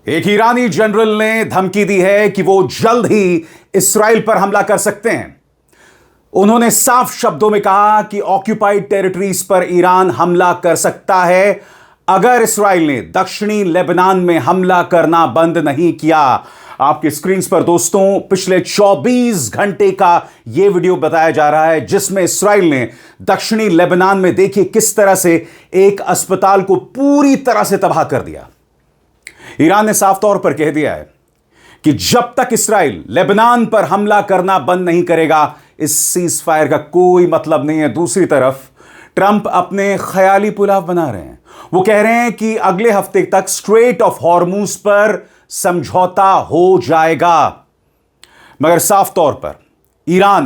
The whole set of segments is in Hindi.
एक ईरानी जनरल ने धमकी दी है कि वो जल्द ही इस्राइल पर हमला कर सकते हैं। उन्होंने साफ शब्दों में कहा कि ऑक्यूपाइड टेरिटरीज पर ईरान हमला कर सकता है अगर इस्राइल ने दक्षिणी लेबनान में हमला करना बंद नहीं किया। आपकी स्क्रीन पर दोस्तों पिछले 24 घंटे का यह वीडियो बताया जा रहा है जिसमें इस्राइल ने दक्षिणी लेबनान में देखिए किस तरह से एक अस्पताल को पूरी तरह से तबाह कर दिया। ईरान ने साफ तौर पर कह दिया है कि जब तक इस्राइल लेबनान पर हमला करना बंद नहीं करेगा इस सीज फायर का कोई मतलब नहीं है। दूसरी तरफ ट्रंप अपने ख्याली पुलाव बना रहे हैं। वो कह रहे हैं कि अगले हफ्ते तक स्ट्रेट ऑफ हॉर्मुज पर समझौता हो जाएगा, मगर साफ तौर पर ईरान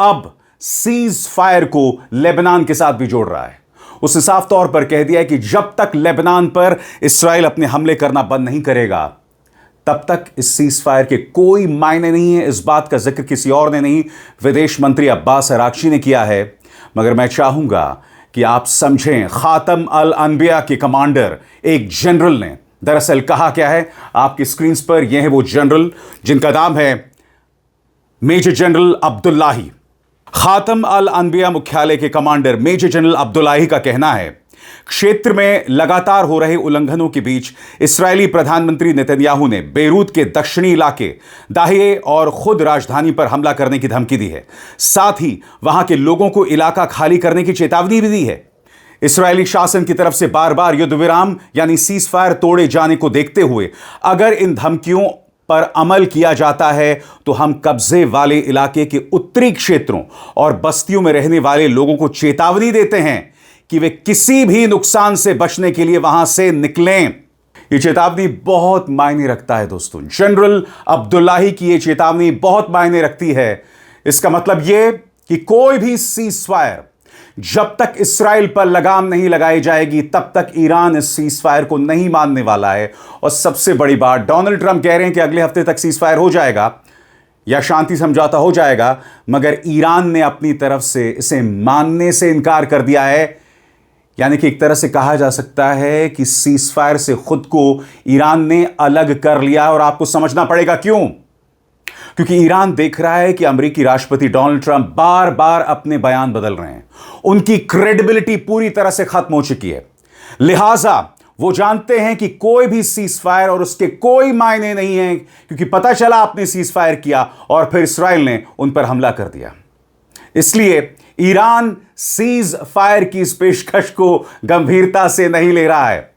अब सीज फायर को लेबनान के साथ भी जोड़ रहा है। उसने साफ तौर पर कह दिया है कि जब तक लेबनान पर इस्राइल अपने हमले करना बंद नहीं करेगा तब तक इस सीज फायर के कोई मायने नहीं है। इस बात का जिक्र किसी और ने नहीं, विदेश मंत्री अब्बास अरागची ने किया है। मगर मैं चाहूंगा कि आप समझें खातम अल अनबिया के कमांडर एक जनरल ने दरअसल कहा क्या है। आपकी स्क्रीन पर यह है वो जनरल जिनका नाम है मेजर जनरल अब्दुल्लाही। खातम अल अनबिया मुख्यालय के कमांडर मेजर जनरल अब्दुल्लाही का कहना है क्षेत्र में लगातार हो रहे उल्लंघनों के बीच इस्राएली प्रधानमंत्री नेतन्याहू ने बेरूत के दक्षिणी इलाके दाहिए और खुद राजधानी पर हमला करने की धमकी दी है। साथ ही वहां के लोगों को इलाका खाली करने की चेतावनी भी दी है। इस्राएली शासन की तरफ से बार बार युद्ध विराम यानी सीज फायर तोड़े जाने को देखते हुए अगर इन धमकियों पर अमल किया जाता है तो हम कब्जे वाले इलाके के उत्तरी क्षेत्रों और बस्तियों में रहने वाले लोगों को चेतावनी देते हैं कि वे किसी भी नुकसान से बचने के लिए वहां से निकलें। यह चेतावनी बहुत मायने रखता है दोस्तों। जनरल अब्दुल्लाही की यह चेतावनी बहुत मायने रखती है। इसका मतलब यह कि कोई भी सीज फायर जब तक इस्राइल पर लगाम नहीं लगाई जाएगी तब तक ईरान इस सीज फायर को नहीं मानने वाला है। और सबसे बड़ी बात, डोनाल्ड ट्रंप कह रहे हैं कि अगले हफ्ते तक सीज फायर हो जाएगा या शांति समझौता हो जाएगा, मगर ईरान ने अपनी तरफ से इसे मानने से इनकार कर दिया है। यानी कि एक तरह से कहा जा सकता है कि सीज फायर से खुद को ईरान ने अलग कर लिया। और आपको समझना पड़ेगा क्यों, क्योंकि ईरान देख रहा है कि अमेरिकी राष्ट्रपति डोनाल्ड ट्रंप बार बार अपने बयान बदल रहे हैं। उनकी क्रेडिबिलिटी पूरी तरह से खत्म हो चुकी है। लिहाजा वो जानते हैं कि कोई भी सीज फायर और उसके कोई मायने नहीं है, क्योंकि पता चला आपने सीज फायर किया और फिर इस्राइल ने उन पर हमला कर दिया। इसलिए ईरान सीज फायर की इस पेशकश को गंभीरता से नहीं ले रहा है।